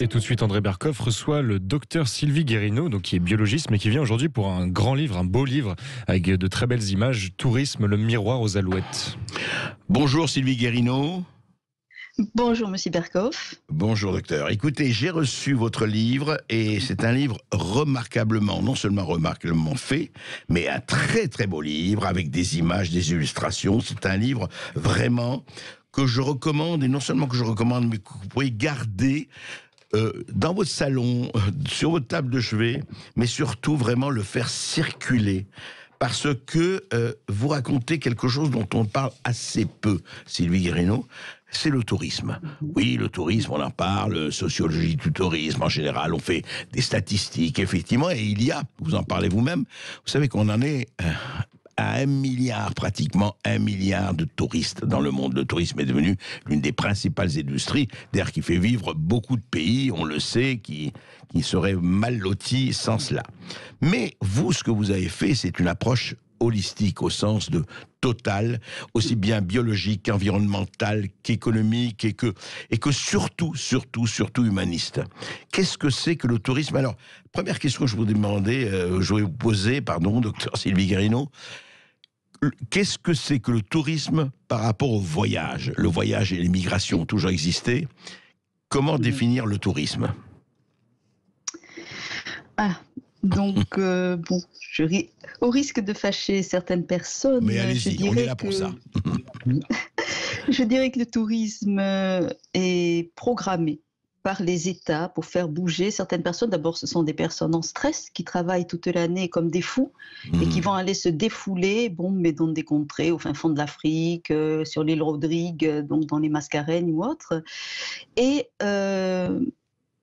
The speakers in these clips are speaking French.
Et tout de suite, André Berkoff reçoit le docteur Sylvie Guérino, donc qui est biologiste, mais qui vient aujourd'hui pour un grand livre, un beau livre, avec de très belles images. Tourisme, le miroir aux alouettes. Bonjour Sylvie Guérino. Bonjour Monsieur Berkoff. Bonjour docteur. Écoutez, j'ai reçu votre livre et c'est un livre non seulement remarquablement fait, mais un très très beau livre avec des images, des illustrations. C'est un livre vraiment que je recommande, et non seulement que je recommande, mais que vous pouvez garder dans votre salon, sur votre table de chevet, mais surtout vraiment le faire circuler. Parce que vous racontez quelque chose dont on parle assez peu, Sylvie Guérino, c'est le tourisme. Oui, le tourisme, on en parle, sociologie du tourisme en général, on fait des statistiques, effectivement, et il y a, vous en parlez vous-même, vous savez qu'on en est à 1 milliard, pratiquement 1 milliard de touristes dans le monde. Le tourisme est devenu l'une des principales industries, d'ailleurs qui fait vivre beaucoup de pays, on le sait, qui seraient mal lotis sans cela. Mais vous, ce que vous avez fait, c'est une approche holistique au sens de total, aussi bien biologique qu'environnemental, qu'économique et que surtout humaniste. Qu'est-ce que c'est que le tourisme? Alors, première question que je voulais vous poser, docteur Sylvie Guérino. Qu'est-ce que c'est que le tourisme par rapport au voyage? Le voyage et l'immigration ont toujours existé. Comment définir le tourisme? Au risque de fâcher certaines personnes, mais allez-y, on est là pour ça. Je dirais que le tourisme est programmé par les États pour faire bouger certaines personnes. D'abord, ce sont des personnes en stress qui travaillent toute l'année comme des fous et qui vont aller se défouler, mais dans des contrées au fin fond de l'Afrique, sur l'île Rodrigue, donc dans les Mascareignes ou autres, et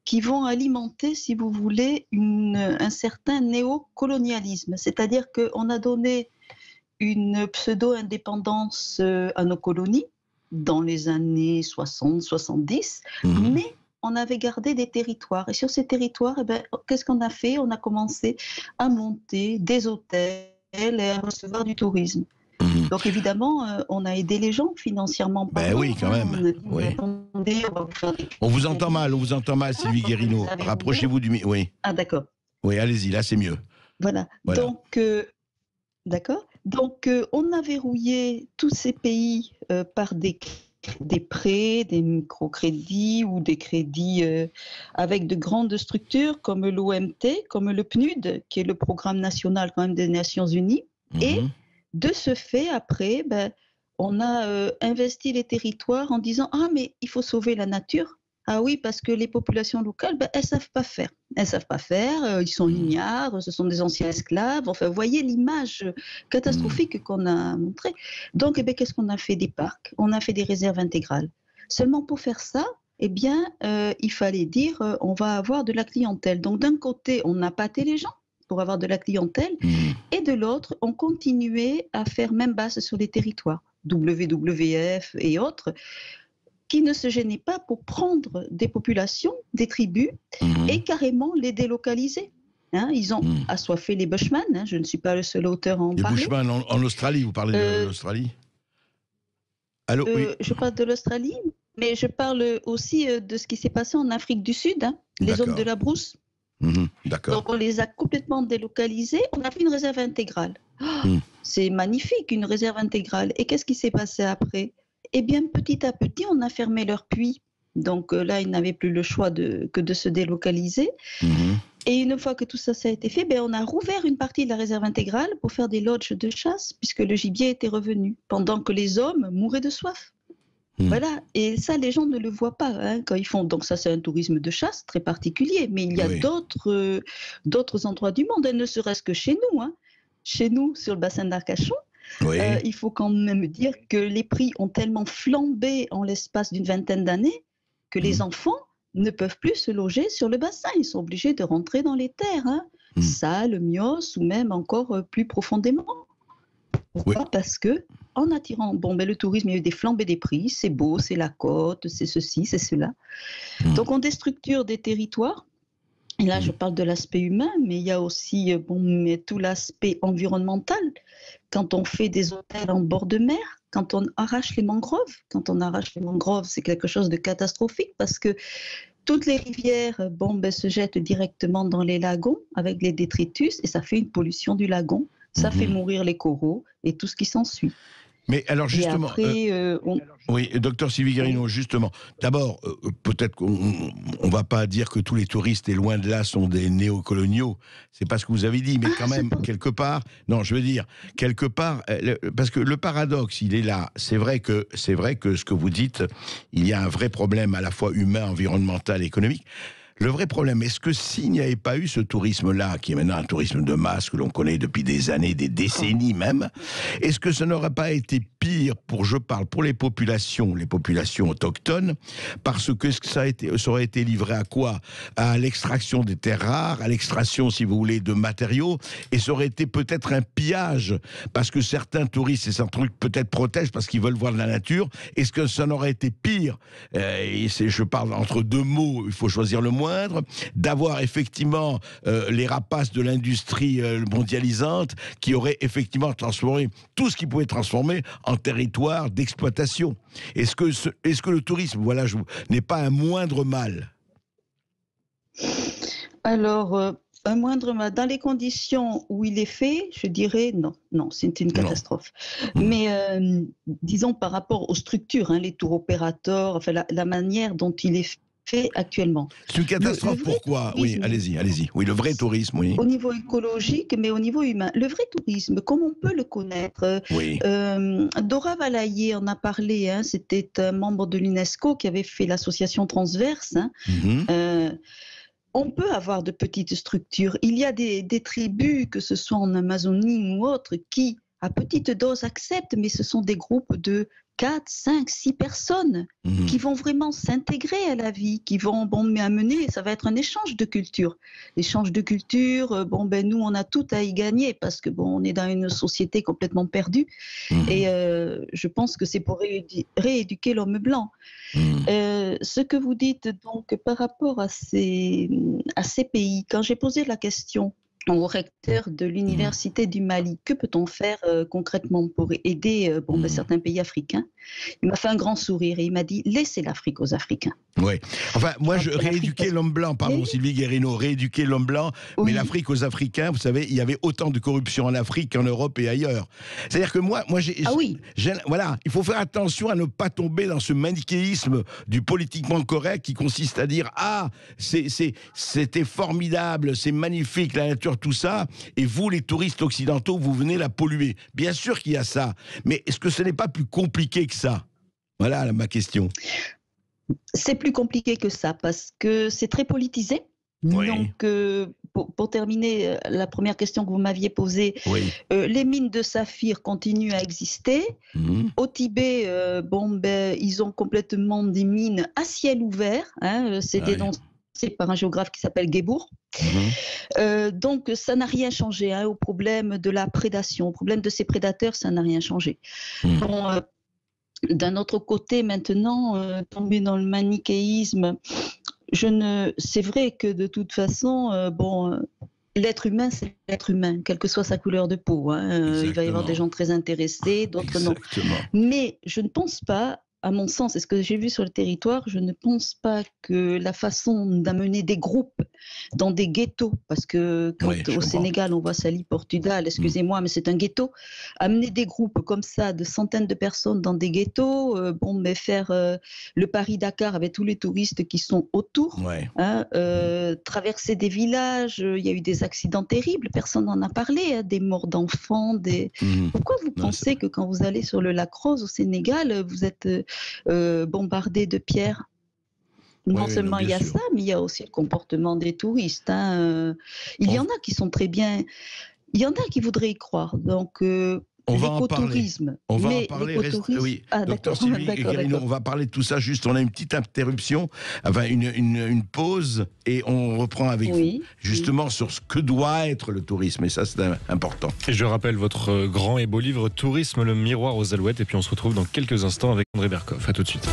qui vont alimenter, si vous voulez, un certain néocolonialisme. C'est-à-dire qu'on a donné une pseudo-indépendance à nos colonies dans les années 60-70, mais on avait gardé des territoires. Et sur ces territoires, qu'est-ce qu'on a fait? On a commencé à monter des hôtels et à recevoir du tourisme. Donc évidemment, on a aidé les gens financièrement. Oui, quand même. On vous entend mal, Sylvie Guérino. Rapprochez-vous du micro. Oui. Ah d'accord. Oui, allez-y, là c'est mieux. Voilà. Donc, d'accord. Donc, on a verrouillé tous ces pays par des prêts, des microcrédits ou des crédits avec de grandes structures comme l'OMT, comme le PNUD, qui est le Programme national quand même des Nations Unies. Et de ce fait, après, on a investi les territoires en disant « Ah, mais il faut sauver la nature ». Ah oui, parce que les populations locales, elles ne savent pas faire. Elles ne savent pas faire, ils sont lignards, ce sont des anciens esclaves. Enfin, vous voyez l'image catastrophique qu'on a montrée. Donc, qu'est-ce qu'on a fait? Des parcs, on a fait des réserves intégrales. Seulement pour faire ça, il fallait dire on va avoir de la clientèle. Donc, d'un côté, on a pâté les gens pour avoir de la clientèle, et de l'autre, on continuait à faire même base sur les territoires, WWF et autres, qui ne se gênaient pas pour prendre des populations, des tribus, et carrément les délocaliser. Ils ont assoiffé les Bushmen, je ne suis pas le seul auteur à en parler. Les Bushmen en Australie, vous parlez de l'Australie? Allô, oui. Je parle de l'Australie, mais je parle aussi de ce qui s'est passé en Afrique du Sud, les hommes de la brousse. D'accord. Donc on les a complètement délocalisés, on a fait une réserve intégrale. C'est magnifique, une réserve intégrale. Et qu'est-ce qui s'est passé après? Eh bien, petit à petit, on a fermé leurs puits. Donc là, ils n'avaient plus le choix que de se délocaliser. Et une fois que tout ça a été fait, on a rouvert une partie de la réserve intégrale pour faire des lodges de chasse, puisque le gibier était revenu, pendant que les hommes mouraient de soif. Voilà, et ça, les gens ne le voient pas quand ils font. Donc ça, c'est un tourisme de chasse très particulier, mais il y a d'autres endroits du monde, ne serait-ce que chez nous. Chez nous, sur le bassin d'Arcachon, il faut quand même dire que les prix ont tellement flambé en l'espace d'une vingtaine d'années que les enfants ne peuvent plus se loger sur le bassin. Ils sont obligés de rentrer dans les terres, Salles, Mios ou même encore plus profondément. Pourquoi? Parce que en attirant, le tourisme, il y a eu des flambées des prix, c'est beau, c'est la côte, c'est ceci, c'est cela. Donc on déstructure des territoires. Et là, je parle de l'aspect humain, mais il y a aussi tout l'aspect environnemental. Quand on fait des hôtels en bord de mer, quand on arrache les mangroves, c'est quelque chose de catastrophique parce que toutes les rivières se jettent directement dans les lagons avec les détritus et ça fait une pollution du lagon. Ça fait mourir les coraux et tout ce qui s'ensuit. Mais alors justement, oui, docteur Sylvie Guérineau, justement, d'abord, peut-être qu'on ne va pas dire que tous les touristes, et loin de là, sont des néocoloniaux, c'est pas ce que vous avez dit, mais quand même, quelque part, non, je veux dire, quelque part, parce que le paradoxe, il est là, c'est vrai que ce que vous dites, il y a un vrai problème à la fois humain, environnemental, économique. Le vrai problème, est-ce que s'il n'y avait pas eu ce tourisme-là, qui est maintenant un tourisme de masse que l'on connaît depuis des années, des décennies même, est-ce que ça n'aurait pas été pire pour les populations autochtones, parce que ça aurait été livré à quoi? À l'extraction des terres rares, à l'extraction, si vous voulez, de matériaux, et ça aurait été peut-être un pillage, parce que certains touristes, et certains trucs peut-être protègent parce qu'ils veulent voir de la nature. Est-ce que ça n'aurait été pire, je parle entre deux mots, il faut choisir le moindre, d'avoir effectivement les rapaces de l'industrie mondialisante qui auraient effectivement transformé tout ce qui pouvait transformer en territoire d'exploitation. Est-ce que le tourisme, n'est pas un moindre mal? Alors, un moindre mal, dans les conditions où il est fait, je dirais non, c'est une catastrophe. Mais disons par rapport aux structures, les tours opérateurs, enfin la manière dont il est fait actuellement. C'est une catastrophe, pourquoi? Oui, allez-y. Oui, le vrai tourisme, oui. Au niveau écologique, mais au niveau humain. Le vrai tourisme, comme on peut le connaître, Dora Valaillé en a parlé, c'était un membre de l'UNESCO qui avait fait l'association Transverse. On peut avoir de petites structures. Il y a des tribus, que ce soit en Amazonie ou autre, qui, à petite dose, acceptent, mais ce sont des groupes de 4, 5, 6 personnes qui vont vraiment s'intégrer à la vie, qui vont amener, ça va être un échange de culture. L'échange de culture, nous on a tout à y gagner parce que on est dans une société complètement perdue et je pense que c'est pour rééduquer l'homme blanc. Ce que vous dites donc par rapport à ces pays, quand j'ai posé la question au recteur de l'Université du Mali, que peut-on faire concrètement pour aider certains pays africains? Il m'a fait un grand sourire et il m'a dit « Laissez l'Afrique aux Africains ». Oui. Enfin, moi, rééduquer l'homme blanc, pardon, Sylvie Guérineau, rééduquer l'homme blanc, mais l'Afrique aux Africains, vous savez, il y avait autant de corruption en Afrique qu'en Europe et ailleurs. C'est-à-dire que moi il faut faire attention à ne pas tomber dans ce manichéisme du politiquement correct qui consiste à dire « Ah, c'était formidable, c'est magnifique, la nature, tout ça, et vous, les touristes occidentaux, vous venez la polluer. » Bien sûr qu'il y a ça, mais est-ce que ce n'est pas plus compliqué que ça? Voilà ma question. C'est plus compliqué que ça parce que c'est très politisé. Oui. Donc, pour terminer la première question que vous m'aviez posée, les mines de saphir continuent à exister. Au Tibet, ils ont complètement des mines à ciel ouvert. C'est dénoncé par un géographe qui s'appelle Guébourg. Donc, ça n'a rien changé au problème de la prédation. Au problème de ces prédateurs, ça n'a rien changé. D'un autre côté, maintenant, tomber dans le manichéisme, c'est vrai que de toute façon, l'être humain, c'est l'être humain, quelle que soit sa couleur de peau. Il va y avoir des gens très intéressés, d'autres non. Mais je ne pense pas, à mon sens, et ce que j'ai vu sur le territoire, je ne pense pas que la façon d'amener des groupes dans des ghettos, parce que quand au Sénégal on voit Sali Portudal, excusez-moi, mais c'est un ghetto, amener des groupes comme ça, de centaines de personnes dans des ghettos, faire le Paris-Dakar avec tous les touristes qui sont autour, traverser des villages, il y a eu des accidents terribles, personne n'en a parlé, des morts d'enfants, Pourquoi vous pensez que quand vous allez sur le lac Rose au Sénégal, vous êtes bombardé de pierres? Non seulement il y a ça, mais il y a aussi le comportement des touristes. Il y en a qui sont très bien, il y en a qui voudraient y croire. Donc, on va en parler. On va en parler. Docteur Sylvie Guérineau, on va parler de tout ça. Juste, on a une petite interruption, enfin une pause, et on reprend avec vous justement sur ce que doit être le tourisme. Et ça, c'est important. Et je rappelle votre grand et beau livre Tourisme, le miroir aux alouettes. Et puis on se retrouve dans quelques instants avec André Berkoff. À tout de suite.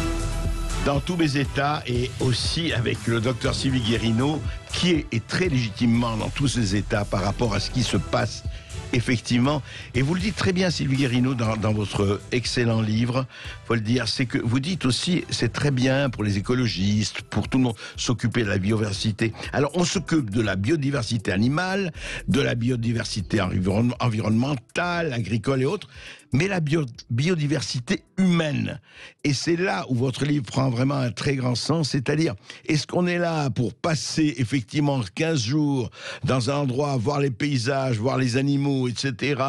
Dans tous mes états, et aussi avec le docteur Sylvie Guérineau, qui est très légitimement dans tous ces états par rapport à ce qui se passe Effectivement, et vous le dites très bien, Sylvie Guérino, dans votre excellent livre, faut le dire, c'est que vous dites aussi, c'est très bien pour les écologistes, pour tout le monde, s'occuper de la biodiversité. Alors, on s'occupe de la biodiversité animale, de la biodiversité environnementale, agricole et autres, mais la biodiversité humaine. Et c'est là où votre livre prend vraiment un très grand sens, c'est-à-dire, est-ce qu'on est là pour passer effectivement 15 jours dans un endroit, voir les paysages, voir les animaux, etc.,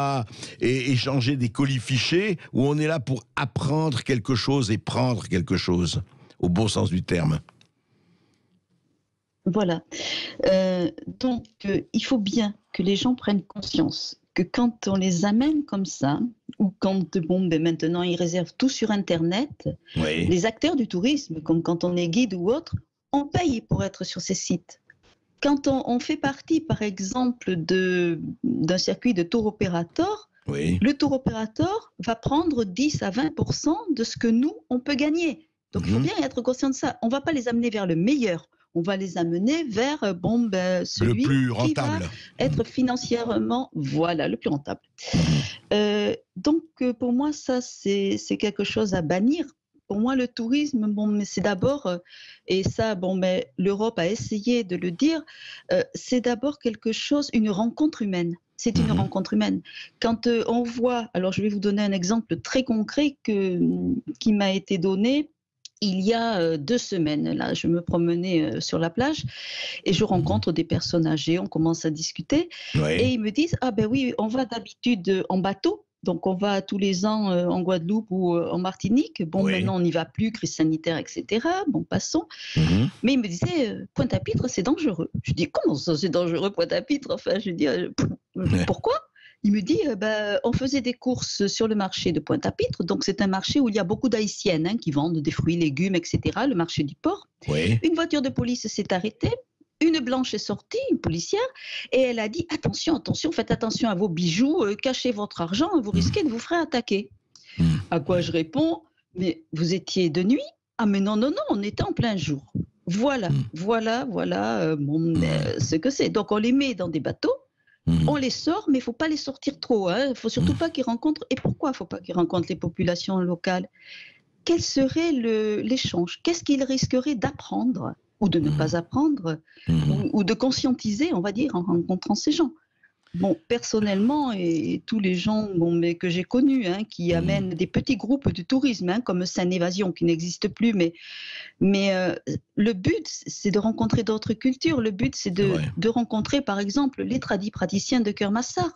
et échanger des colis fichés, ou on est là pour apprendre quelque chose et prendre quelque chose, au bon sens du terme? Voilà. Donc, il faut bien que les gens prennent conscience que quand on les amène comme ça, ou quand, maintenant ils réservent tout sur Internet, Oui. les acteurs du tourisme, comme quand on est guide ou autre, on paye pour être sur ces sites. Quand on fait partie, par exemple, d'un circuit de tour opérateur, Oui. le tour opérateur va prendre 10 à 20% de ce que nous, on peut gagner. Donc, il faut bien être conscient de ça. On ne va pas les amener vers le meilleur. On va les amener vers celui le plus qui rentable. va être financièrement, voilà, le plus rentable. Donc, pour moi, ça, c'est quelque chose à bannir. Pour moi, le tourisme, mais c'est d'abord, et ça, mais l'Europe a essayé de le dire, c'est d'abord quelque chose, une rencontre humaine. C'est une rencontre humaine. Quand on voit, alors je vais vous donner un exemple très concret qui m'a été donné. Il y a 2 semaines, là, je me promenais sur la plage et je rencontre des personnes âgées, on commence à discuter et ils me disent « Ah ben oui, on va d'habitude en bateau, donc on va tous les ans en Guadeloupe ou en Martinique. Bon, maintenant on n'y va plus, crise sanitaire, etc. Bon, passons. » Mais ils me disaient « Pointe-à-Pitre, c'est dangereux. » Je dis « Comment ça, c'est dangereux, Pointe-à-Pitre ? Enfin, je dis pourquoi ? » Il me dit, on faisait des courses sur le marché de Pointe-à-Pitre, donc c'est un marché où il y a beaucoup d'Haïtiennes qui vendent des fruits, légumes, etc., le marché du port. Une voiture de police s'est arrêtée, une blanche est sortie, une policière, et elle a dit, attention, attention, faites attention à vos bijoux, cachez votre argent, vous risquez de vous faire attaquer. À quoi je réponds, mais vous étiez de nuit ? Ah mais non, non, non, on était en plein jour. Voilà, ce que c'est. Donc on les met dans des bateaux, on les sort, mais il ne faut pas les sortir trop. Il ne faut surtout pas qu'ils rencontrent. Et pourquoi il ne faut pas qu'ils rencontrent les populations locales ? Quel serait l'échange ? Qu'est-ce qu'ils risqueraient d'apprendre ou de ne pas apprendre ou de conscientiser, on va dire, en rencontrant ces gens ? Bon, personnellement, et tous les gens mais que j'ai connus, qui amènent des petits groupes de tourisme, comme Seine-Évasion, qui n'existe plus, mais le but, c'est de rencontrer d'autres cultures. Le but, c'est de rencontrer, par exemple, les praticiens de Keur-Massar.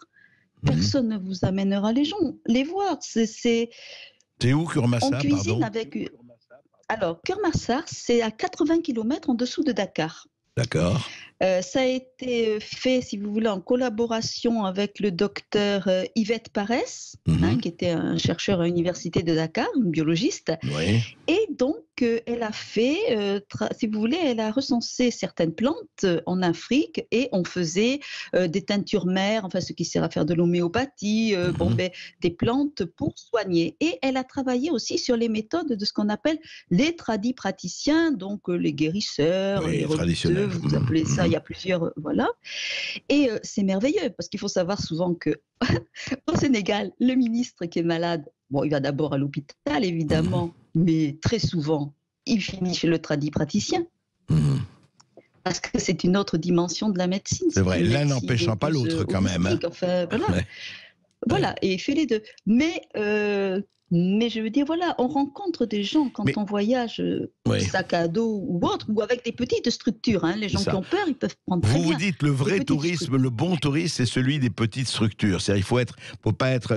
Personne ne vous amènera les voir. C'est où, Keur-Massar, on cuisine avec... Alors, Keur-Massar, c'est à 80 km en dessous de Dakar. D'accord. Ça a été fait, si vous voulez, en collaboration avec le docteur Yvette Paresse, qui était un chercheur à l'université de Dakar, une biologiste. Et donc, elle a fait, si vous voulez, elle a recensé certaines plantes en Afrique et on faisait des teintures mères, enfin ce qui sert à faire de l'homéopathie, des plantes pour soigner. Et elle a travaillé aussi sur les méthodes de ce qu'on appelle les tradipraticiens, donc les guérisseurs, les traditionnels, vous appelez ça, il y a plusieurs, voilà. Et c'est merveilleux parce qu'il faut savoir souvent que au Sénégal, le ministre qui est malade, il va d'abord à l'hôpital évidemment, mais très souvent, il finit chez le tradipraticien. Parce que c'est une autre dimension de la médecine. C'est vrai, l'un n'empêchant pas l'autre quand même. Enfin, voilà, et il fait les deux. Mais je veux dire, voilà, on rencontre des gens quand on voyage, sac à dos ou autre, ou avec des petites structures. Les gens qui ont peur, ils peuvent prendre très bien. Vous dites le vrai tourisme, le bon tourisme, c'est celui des petites structures. C'est-à-dire, faut pas être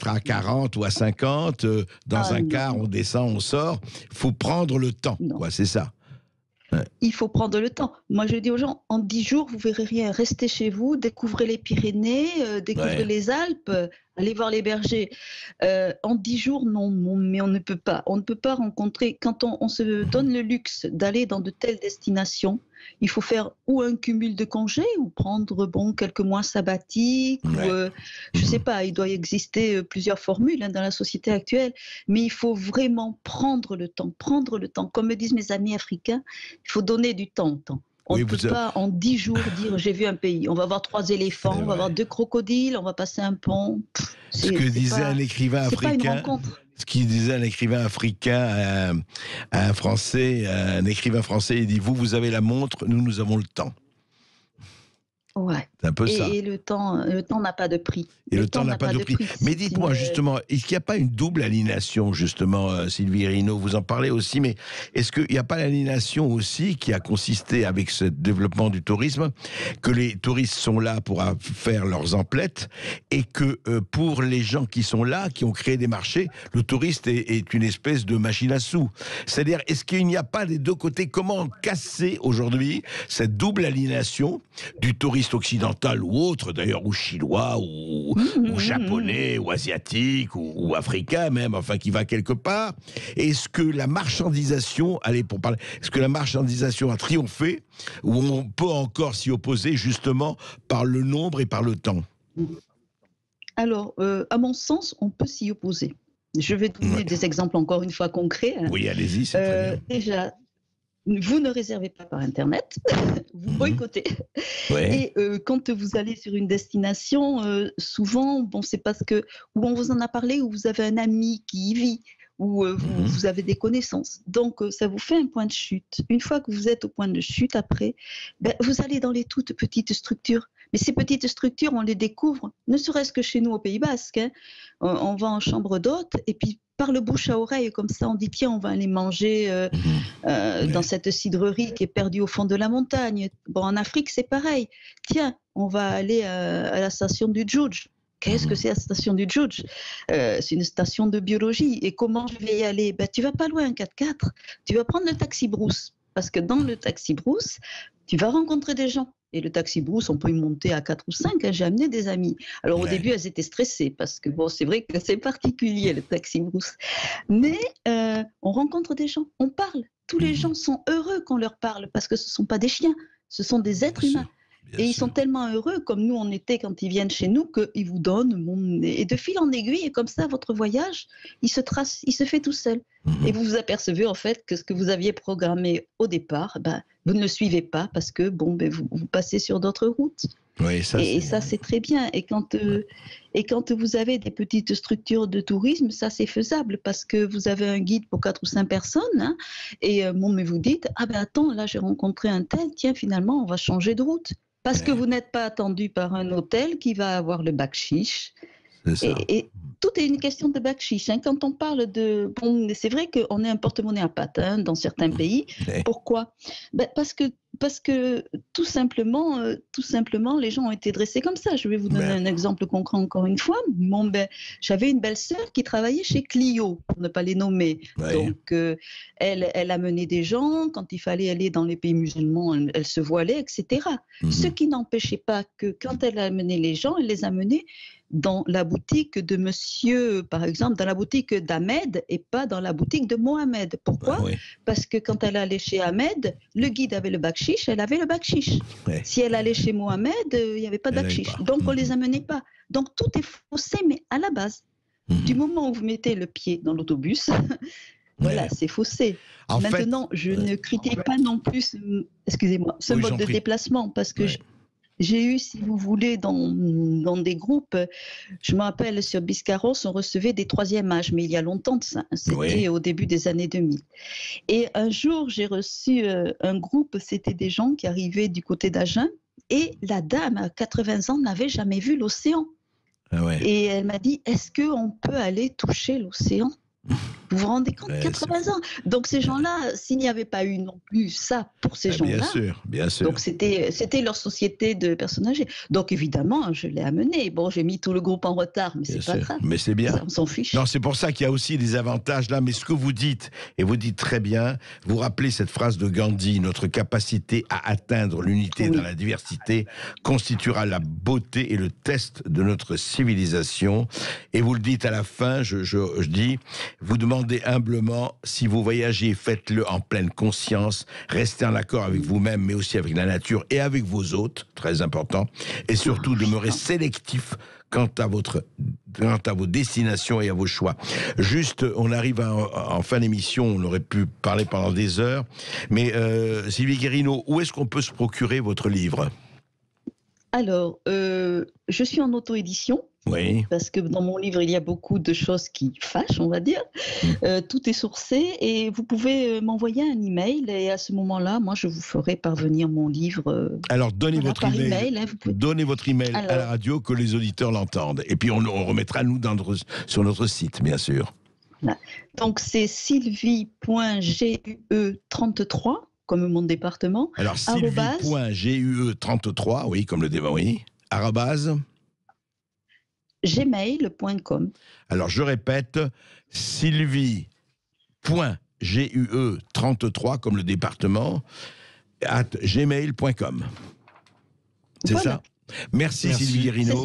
à 40 ou à 50, dans un car, on descend, on sort. Il faut prendre le temps, c'est ça. Il faut prendre le temps. Moi, je dis aux gens, en 10 jours, vous verrez rien. Restez chez vous, découvrez les Pyrénées, découvrez les Alpes, allez voir les bergers. En 10 jours, non, mais on ne peut pas. On ne peut pas rencontrer. Quand on se donne le luxe d'aller dans de telles destinations, il faut faire ou un cumul de congés ou prendre quelques mois sabbatiques. Je ne sais pas, il doit y exister plusieurs formules dans la société actuelle, mais il faut vraiment prendre le temps. Comme me disent mes amis africains, il faut donner du temps au temps. On ne peut pas en 10 jours dire j'ai vu un pays. On va voir 3 éléphants, on va voir 2 crocodiles, on va passer un pont. Ce que disait un écrivain africain. C'est pas une rencontre. Ce qu'il disait un écrivain africain à un Français, un écrivain français, il dit vous avez la montre, nous avons le temps. Ouais. C'est un peu ça. Et le temps n'a pas de prix. Et le temps n'a pas de prix. Mais dites-moi justement, est-ce qu'il n'y a pas une double aliénation justement, Sylvie Guérino, vous en parlez aussi, mais est-ce qu'il n'y a pas l'aliénation aussi qui a consisté avec ce développement du tourisme, que les touristes sont là pour faire leurs emplettes et que pour les gens qui sont là, qui ont créé des marchés, le touriste est une espèce de machine à sous. C'est-à-dire, est-ce qu'il n'y a pas des deux côtés? Comment casser aujourd'hui cette double aliénation du touriste occidental ou autre d'ailleurs, ou chinois, ou japonais, ou asiatique, ou africain même, enfin qui va quelque part. Est-ce que la marchandisation, est-ce que la marchandisation a triomphé, ou on peut encore s'y opposer justement par le nombre et par le temps? Alors, à mon sens, on peut s'y opposer. Je vais donner des exemples encore une fois concrets. Oui, allez-y, c'est très bien. Déjà, vous ne réservez pas par Internet, vous boycottez. Ouais. Et quand vous allez sur une destination, souvent, c'est parce que ou on vous en a parlé, ou vous avez un ami qui y vit, ou vous avez des connaissances. Donc, ça vous fait un point de chute. Une fois que vous êtes au point de chute, après, vous allez dans les toutes petites structures. Mais ces petites structures, on les découvre, ne serait-ce que chez nous au Pays Basque. Hein. On va en chambre d'hôte, et puis par le bouche à oreille, comme ça, on dit tiens, on va aller manger dans cette cidrerie qui est perdue au fond de la montagne. Bon, en Afrique, c'est pareil. Tiens, on va aller à la station du Djoudj. Qu'est-ce que c'est la station du Djoudj? C'est une station de biologie. Et comment je vais y aller? Tu vas pas loin, un 4x4. Tu vas prendre le taxi brousse. Parce que dans le taxi brousse, tu vas rencontrer des gens. Et le taxi brousse, on peut y monter à 4 ou 5. Hein, j'ai amené des amis. Alors au début, elles étaient stressées parce que c'est vrai que c'est particulier le taxi brousse. Mais on rencontre des gens, on parle. Tous les gens sont heureux qu'on leur parle parce que ce ne sont pas des chiens, ce sont des êtres humains. Et ils sont tellement heureux, comme nous on était quand ils viennent chez nous, qu'ils vous donnent. Et de fil en aiguille, et comme ça, votre voyage, il se fait tout seul. Et vous vous apercevez en fait que ce que vous aviez programmé au départ, vous ne le suivez pas parce que vous passez sur d'autres routes. Oui, ça c'est très bien. Et quand vous avez des petites structures de tourisme, ça c'est faisable parce que vous avez un guide pour 4 ou 5 personnes. Hein, et mais vous dites attends, là j'ai rencontré un tel, tiens finalement on va changer de route. Parce que vous n'êtes pas attendu par un hôtel qui va avoir le bakshish. Et tout est une question de bakshish. Hein. Quand on parle de... c'est vrai qu'on est un porte-monnaie à pattes dans certains pays. Pourquoi? Parce que tout simplement, les gens ont été dressés comme ça. Je vais vous donner un exemple concret encore une fois. J'avais une belle-sœur qui travaillait chez Clio, pour ne pas les nommer. Donc, elle amenait des gens. Quand il fallait aller dans les pays musulmans, elle se voilait, etc. Ce qui n'empêchait pas que quand elle amenait les gens, elle les amenait dans la boutique de monsieur, par exemple, dans la boutique d'Ahmed et pas dans la boutique de Mohamed. Pourquoi? Parce que quand elle allait chez Ahmed, le guide avait le bakshish, elle avait le bakshish. Si elle allait chez Mohamed, il n'y avait pas de bakshish. Donc, on ne les amenait pas. Donc, tout est faussé, mais à la base. Du moment où vous mettez le pied dans l'autobus, voilà, c'est faussé. Maintenant, je ne critique pas non plus, excusez-moi, ce mode de déplacement, parce que j'ai eu, si vous voulez, dans des groupes, je me rappelle sur Biscarrosse, on recevait des 3e âges, mais il y a longtemps de ça, c'était au début des années 2000. Et un jour, j'ai reçu un groupe, c'était des gens qui arrivaient du côté d'Agen, et la dame, à 80 ans, n'avait jamais vu l'océan. Et elle m'a dit, est-ce qu'on peut aller toucher l'océan? Vous vous rendez compte, 80 ans. Donc ces gens-là, s'il n'y avait pas eu non plus ça pour ces gens-là, bien sûr. Donc c'était leur société de personnes âgées. Donc évidemment, je l'ai amené. Bon, j'ai mis tout le groupe en retard, mais c'est pas grave. Mais c'est bien. Ça, on s'en fiche. Non, c'est pour ça qu'il y a aussi des avantages là. Mais ce que vous dites, et vous dites très bien, vous rappelez cette phrase de Gandhi: notre capacité à atteindre l'unité dans la diversité constituera la beauté et le test de notre civilisation. Et vous le dites à la fin, je dis, vous demandez humblement, si vous voyagez, faites-le en pleine conscience, restez en accord avec vous-même, mais aussi avec la nature et avec vos hôtes, très important, et surtout demeurez sélectif quant à vos destinations et à vos choix. Juste, on arrive en fin d'émission, on aurait pu parler pendant des heures, mais Sylvie Guérino, où est-ce qu'on peut se procurer votre livre ? Alors, je suis en auto-édition. Oui. Parce que dans mon livre, il y a beaucoup de choses qui fâchent, on va dire. Tout est sourcé et vous pouvez m'envoyer un email et à ce moment-là, moi, je vous ferai parvenir mon livre. Alors, donnez votre par email. Hein, donnez votre email à la radio, que les auditeurs l'entendent. Et puis, on remettra, nous, sur notre site, bien sûr. Voilà. Donc, c'est sylvie.gue33, comme mon département. Alors, sylvie.gue33, oui, comme le débat, oui. @ gmail.com. Alors, je répète, sylvie.gue33, comme le département, @gmail.com. C'est Voilà. ça. Merci Sylvie Guérino.